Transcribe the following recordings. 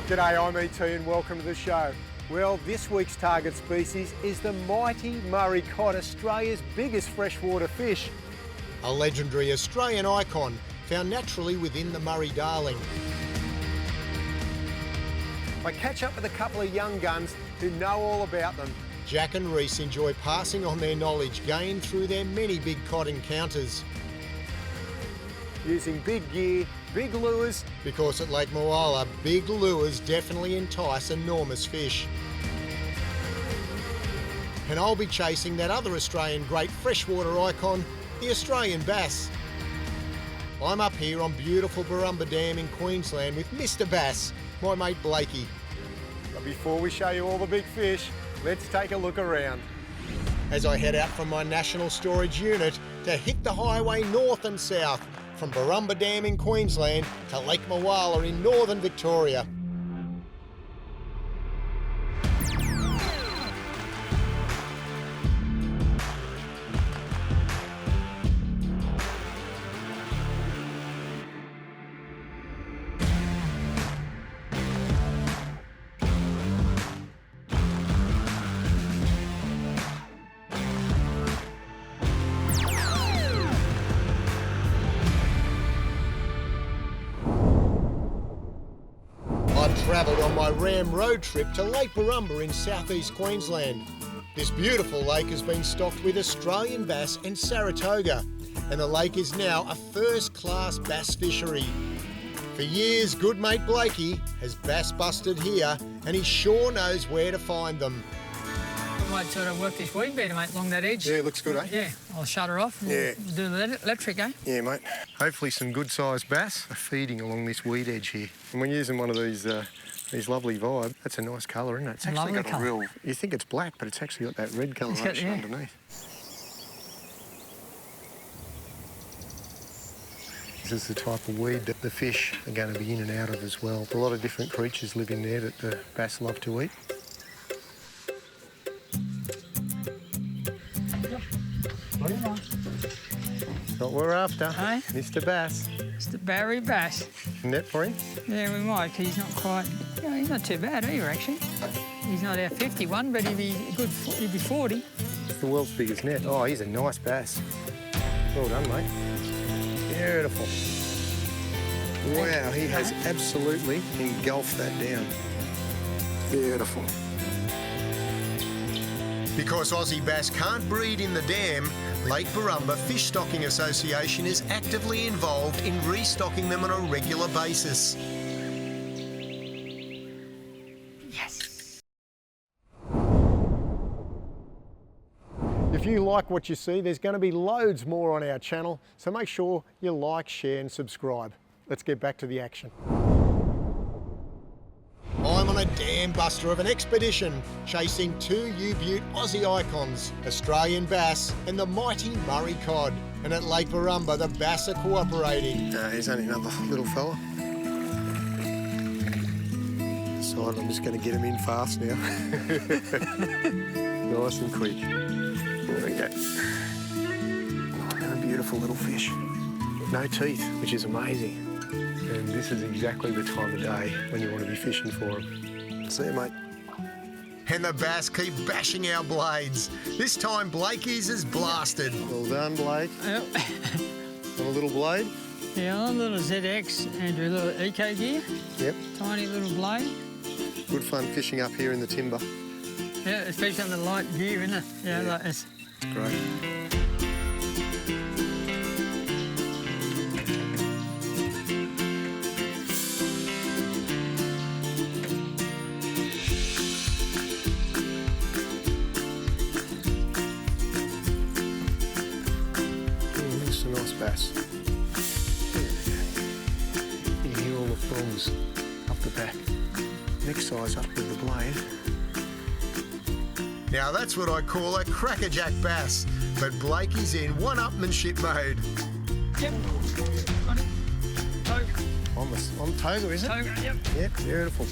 G'day, I'm ET and welcome to the show. Well, this week's target species is the mighty Murray Cod, Australia's biggest freshwater fish. A legendary Australian icon found naturally within the Murray-Darling. I catch up with a couple of young guns who know all about them. Jack and Reece enjoy passing on their knowledge gained through their many big cod encounters. Using big gear, big lures. Because at Lake Mulwala, big lures definitely entice enormous fish. And I'll be chasing that other Australian great freshwater icon, the Australian bass. I'm up here on beautiful Boondooma Dam in Queensland with Mr. Bass, my mate Blakey. But before we show you all the big fish, let's take a look around. As I head out from my national storage unit to hit the highway north and south, from Boondooma Dam in Queensland to Lake Mulwala in northern Victoria. Travelled on my Ram road trip to Lake Boondooma in southeast Queensland. This beautiful lake has been stocked with Australian bass and Saratoga, and the lake is now a first-class bass fishery. For years, good mate Blakey has bass busted here, and he sure knows where to find them. I might sort of work this weed better, mate, along that edge. Yeah, it looks good, eh? Yeah, I'll shut her off and Yeah. we'll do the electric, eh? Yeah, mate. Hopefully some good-sized bass are feeding along this weed edge here. And we're using one of these lovely vibe. That's a nice colour, isn't it? It's actually Lovely got colour. a real... You think it's black, but it's actually got that red colour It's got- yeah. underneath. This is the type of weed that the fish are going to be in and out of as well. A lot of different creatures live in there that the bass love to eat. That's what we're after, Hey? Mr. Bass. It's the Barry Bass. Net for him? Yeah, we might, 'cause he's not quite... Yeah, he's not too bad either, actually. He's not our 51, but he'd be good. He'd be 40. It's the world's biggest net. Oh, he's a nice bass. Well done, mate. Beautiful. Wow, he has absolutely engulfed that down. Beautiful. Because Aussie bass can't breed in the dam, Lake Boondooma Fish Stocking Association is actively involved in restocking them on a regular basis. Yes. If you like what you see, there's going to be loads more on our channel, so make sure you like, share and subscribe. Let's get back to the action. I'm on a dam buster of an expedition, chasing two U-Butte Aussie icons, Australian bass and the mighty Murray Cod. And at Lake Boondooma, the bass are cooperating. He's only another little fella. Decided I'm just going to get him in fast now. Nice and quick. There we go. Oh, a beautiful little fish. No teeth, which is amazing. And this is exactly the time of day when you want to be fishing for them. See you, mate. And the bass keep bashing our blades. This time Blakey's is blasted. Well done, Blake. Yep. On a little blade? Yeah, on a little ZX, Andrew, a little eco gear. Yep. Tiny little blade. Good fun fishing up here in the timber. Yeah, especially on the light gear, isn't it? Yeah, Yeah. like this. It's great. It's a nice bass. There we go. You can hear all the thongs up the back. Next size up with the blade. Now that's what I call a crackerjack bass, but Blakey's in one-upmanship mode. Yep. Got it. Toga. On toga, is it? Toga, yep. Yep, beautiful.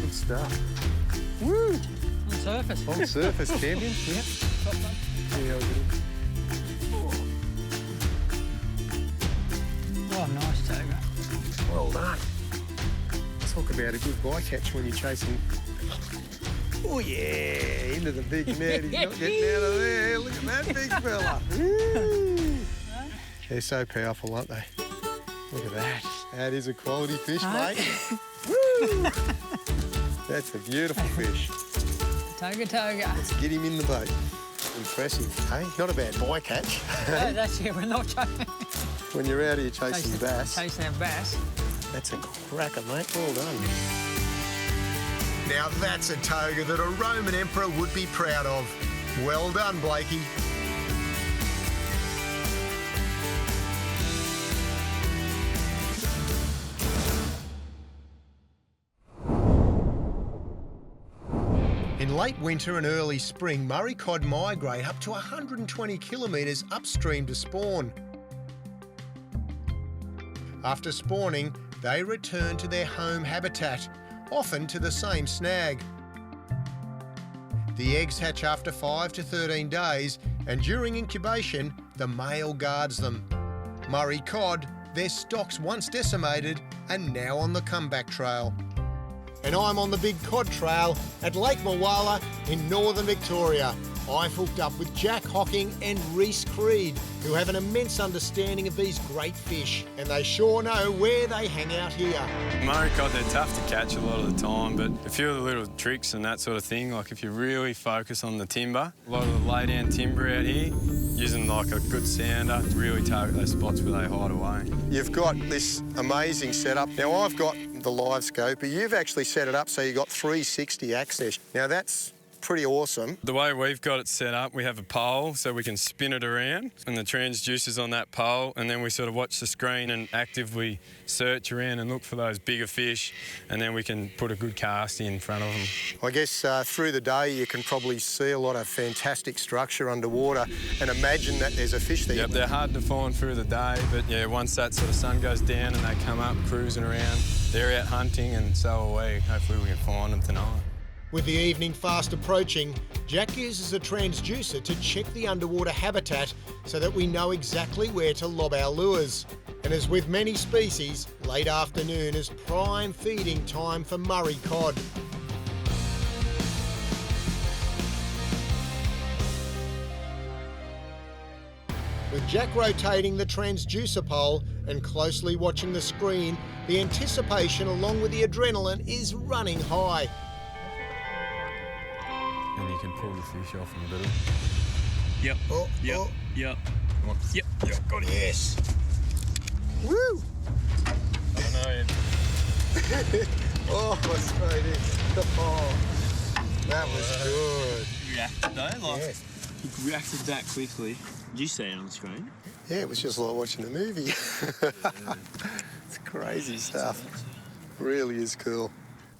Good stuff. Woo! On surface. On surface, champion. Yep. Top one. Yeah, I'll get him. Oh, nice toga. Well done. That's what about a good bycatch when you're chasing. Oh yeah, into the big net. He's not getting out of there. Look at that big fella. Woo. They're so powerful, aren't they? Look at that. That is a quality fish, mate. Woo! That's a beautiful fish. Toga. Let's get him in the boat. Impressive, hey? Not a bad bycatch. No, that's it. We're not chasing. When you're out here chasing bass. Chasing that bass. That's a cracker, mate. Well done. Now that's a toga that a Roman emperor would be proud of. Well done, Blakey. In late winter and early spring, Murray cod migrate up to 120 kilometres upstream to spawn. After spawning, they return to their home habitat, often to the same snag. The eggs hatch after 5 to 13 days, and during incubation, the male guards them. Murray cod, their stocks once decimated, are now on the comeback trail. And I'm on the Big Cod Trail at Lake Mulwala in northern Victoria. I've hooked up with Jack Hocking and Reece Creed, who have an immense understanding of these great fish, and they sure know where they hang out here. Murray cod, they're tough to catch a lot of the time, but a few of the little tricks and that sort of thing, like if you really focus on the timber, a lot of the lay-down timber out here, using like a good sounder, really target those spots where they hide away. You've got this amazing setup. Now, I've got the LiveScope, but you've actually set it up so you've got 360 access. Now, that's pretty awesome. The way we've got it set up, we have a pole so we can spin it around and the transducer's on that pole, and then we sort of watch the screen and actively search around and look for those bigger fish, and then we can put a good cast in front of them. I guess through the day you can probably see a lot of fantastic structure underwater and imagine that there's a fish there. Yep, they're hard to find through the day, but yeah, once that sort of sun goes down and they come up cruising around, they're out hunting and so are we. Hopefully we can find them tonight. With the evening fast approaching, Jack uses a transducer to check the underwater habitat so that we know exactly where to lob our lures. And as with many species, late afternoon is prime feeding time for Murray cod. With Jack rotating the transducer pole and closely watching the screen, the anticipation along with the adrenaline is running high. And you can pull the fish off in a little. Yep. Oh, Yep. oh. Yep. Yep. Got it. Yes. Woo! I know. Oh, straight in. Oh, that was good. Reacted though, like Yes. he reacted that quickly. Did you see it on the screen? Yeah, it was just like watching a movie. It's crazy stuff. Really is cool.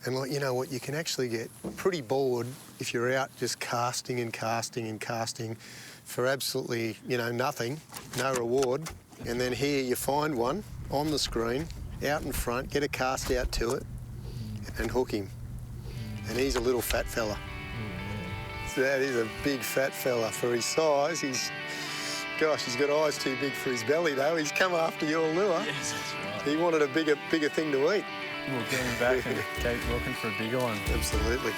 And like, you know what, you can actually get pretty bored if you're out just casting and casting and casting for absolutely, you know, nothing, no reward. And then here you find one on the screen, out in front, get a cast out to it and hook him. And he's a little fat fella. So that is a big fat fella for his size. He's got eyes too big for his belly though. He's come after your lure. Yes, that's right. He wanted a bigger thing to eat. We'll get him back and keep looking for a bigger one. Absolutely.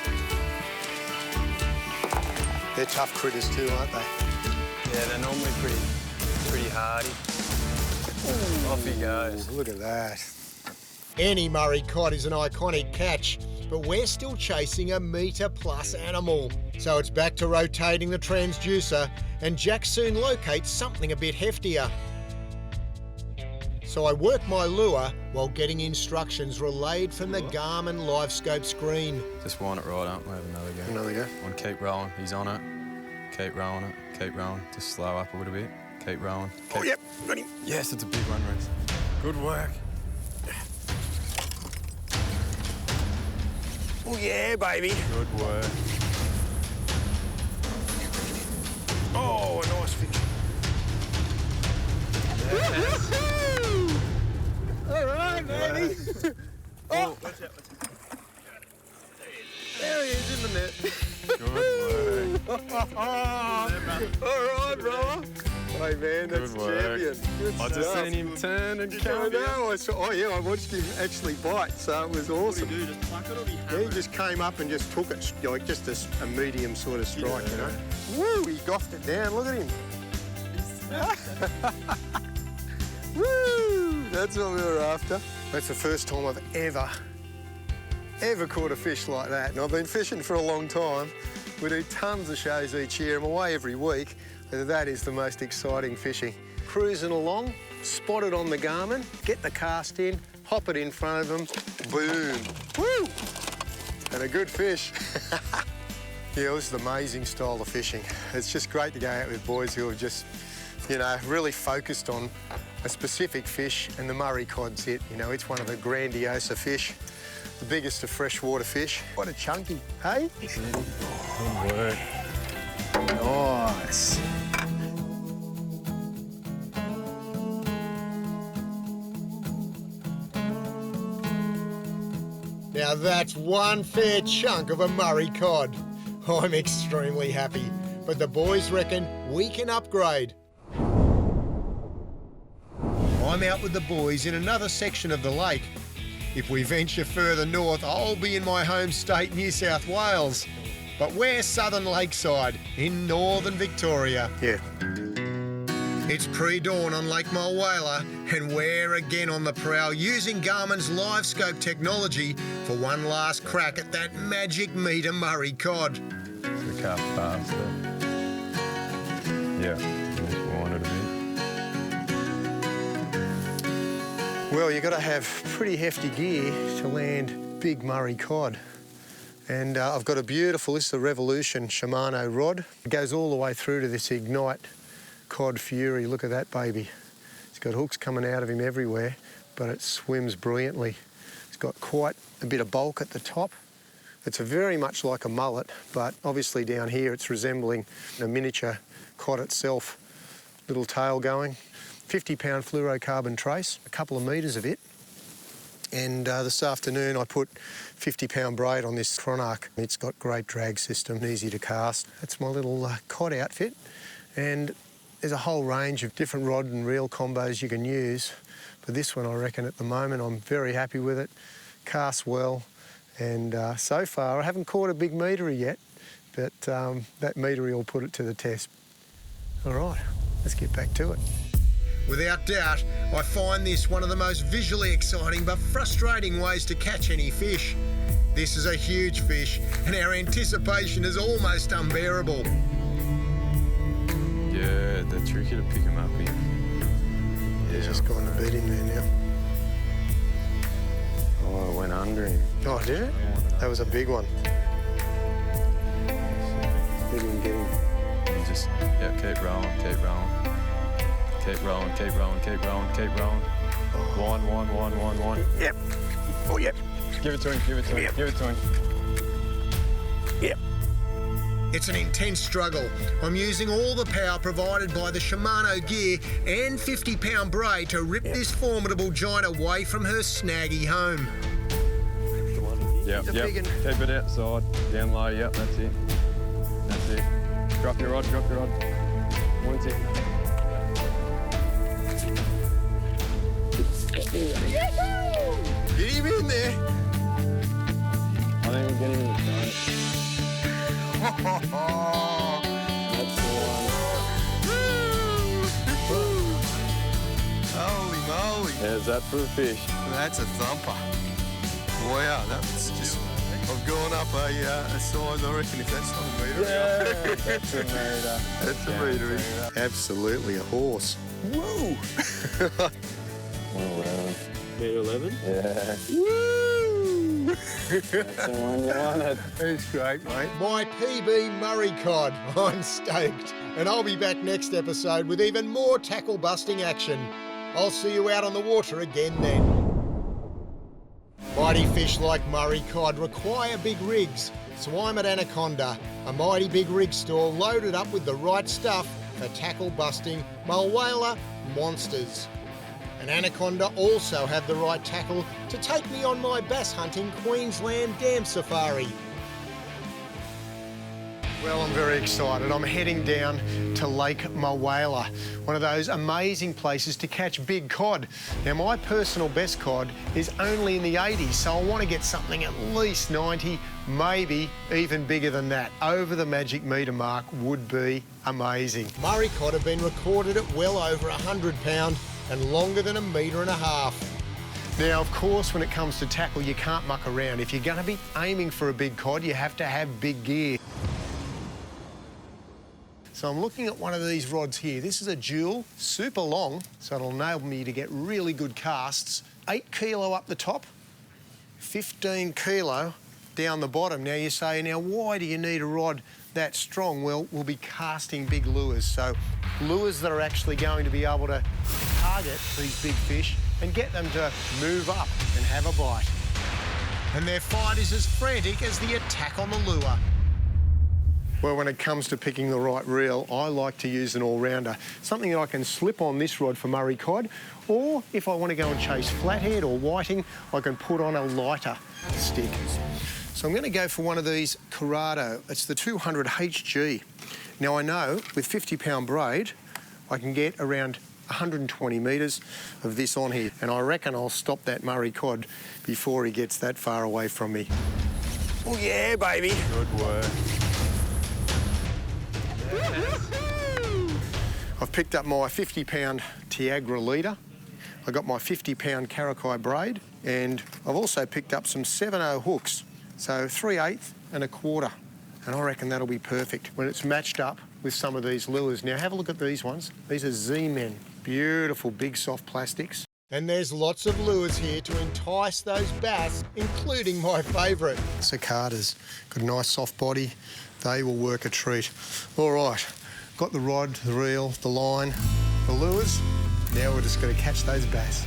They're tough critters too, aren't they? Yeah, they're normally pretty hardy. Ooh, off he goes. Look at that. Any Murray cod is an iconic catch, but we're still chasing a metre-plus animal. So it's back to rotating the transducer, and Jack soon locates something a bit heftier. So I work my lure while getting instructions relayed from the Garmin LiveScope screen. Just wind it right up, we'll have another go. Another go. And keep rolling, he's on it. Keep rolling it, keep rolling. Just slow up a little bit. Keep rolling. Oh, yep, got him. Yes, it's a big one, Reece. Good work. Oh, yeah, baby. Good work. Oh, a nice fish. All right, baby. Oh, there he is in the net. Good work. All right, brother. Hey man, that's Good work. champion. Good I just stuff. seen him turn and I come. know. I saw. Oh yeah, I watched him actually bite, so it was awesome. Do just pluck it or do you Yeah, hammer he it? just came up and just took it, like just a medium sort of strike, you know. Woo! He goffed it down. Look at him. Woo! That's what we were after. That's the first time I've ever caught a fish like that, and I've been fishing for a long time. We do tons of shows each year. I'm away every week. That is the most exciting fishing. Cruising along, spot it on the Garmin, get the cast in, hop it in front of them, boom, woo! And a good fish. Yeah, this is an amazing style of fishing. It's just great to go out with boys who have just, you know, really focused on a specific fish, and the Murray Cod's it. You know, it's one of the grandiosa fish, the biggest of freshwater fish. What a chunky, hey? Good work. Nice. Now that's one fair chunk of a Murray Cod. I'm extremely happy, but the boys reckon we can upgrade. I'm out with the boys in another section of the lake. If we venture further north, I'll be in my home state, New South Wales. But we're southern lakeside in northern Victoria. Yeah. It's pre-dawn on Lake Mulwala, and we're again on the prowl using Garmin's LiveScope technology for one last crack at that magic metre Murray Cod. The calf faster. Yeah, just wind it a bit. Well, you've got to have pretty hefty gear to land big Murray Cod. And I've got a beautiful, this is the Revolution Shimano rod. It goes all the way through to this Ignite Cod Fury. Look at that baby. It's got hooks coming out of him everywhere, but it swims brilliantly. It's got quite a bit of bulk at the top. It's very much like a mullet, but obviously down here it's resembling a miniature cod itself. Little tail going. 50-pound fluorocarbon trace, a couple of metres of it. And this afternoon I put 50-pound braid on this Cronarch. It's got great drag system, easy to cast. That's my little cod outfit. And there's a whole range of different rod and reel combos you can use. But this one, I reckon, at the moment, I'm very happy with it. Casts well. And so far, I haven't caught a big metre yet, but that metre will put it to the test. All right, let's get back to it. Without doubt, I find this one of the most visually exciting but frustrating ways to catch any fish. This is a huge fish, and our anticipation is almost unbearable. Yeah, they're tricky to pick them up in. He's just gone to bed in there now. Oh, it went under him. Oh, did it? That was a big one. Get him, get him. You just, yeah, keep rolling, keep rolling. Keep rolling, keep rolling, keep rolling, keep rolling. One. Yep. Oh, yep. Give it to him, give it to him, give it to him. Yep. It's an intense struggle. I'm using all the power provided by the Shimano gear and 50-pound braid to rip this formidable giant away from her snaggy home. Yep. Keep it outside, down low, yep, that's it. That's it. Drop your rod, drop your rod. One tick. Get him in there. I think we're getting him in the front. That's the one. Holy moly. How's that for a fish? That's a thumper. Wow, that's just... I've gone up a size, I reckon, if that's not a metre. Yeah, that's a metre. That's a metre. Absolutely a horse. Whoa! Metre 11? Yeah. Woo! That's the one you wanted. It's great, mate. My PB Murray Cod. I'm stoked. And I'll be back next episode with even more tackle busting action. I'll see you out on the water again then. Mighty fish like Murray Cod require big rigs, so I'm at Anaconda, a mighty big rig store loaded up with the right stuff for tackle busting Mulwala monsters. And Anaconda also have the right tackle to take me on my bass hunting Queensland dam safari. Well, I'm very excited. I'm heading down to Lake Mulwala, one of those amazing places to catch big cod. Now, my personal best cod is only in the 80s, so I want to get something at least 90, maybe even bigger than that. Over the magic metre mark would be amazing. Murray cod have been recorded at well over 100 pound and longer than 1.5 metres. Now, of course, when it comes to tackle, you can't muck around. If you're going to be aiming for a big cod, you have to have big gear. So I'm looking at one of these rods here. This is a dual, super long, so it'll enable me to get really good casts. 8 kilo up the top, 15 kilo down the bottom. Now you say, now why do you need a rod that strong? Well, we'll be casting big lures. So lures that are actually going to be able to target these big fish and get them to move up and have a bite. And their fight is as frantic as the attack on the lure. Well, when it comes to picking the right reel, I like to use an all-rounder. Something that I can slip on this rod for Murray cod, or if I want to go and chase flathead or whiting, I can put on a lighter stick. So I'm going to go for one of these Corrado. It's the 200 HG. Now I know with 50-pound braid, I can get around 120 metres of this on here, and I reckon I'll stop that Murray cod before he gets that far away from me. Oh yeah, baby. Good work. I've picked up my 50-pound Tiagra leader. I got my 50-pound Karakai braid, and I've also picked up some 7/0 hooks, so 3/8 and 1/4. And I reckon that'll be perfect when it's matched up with some of these lures. Now have a look at these ones. These are Z-Men, beautiful big soft plastics. And there's lots of lures here to entice those bass, including my favourite. Cicadas. Got a nice soft body. They will work a treat. All right, got the rod, the reel, the line, the lures. Now we're just going to catch those bass.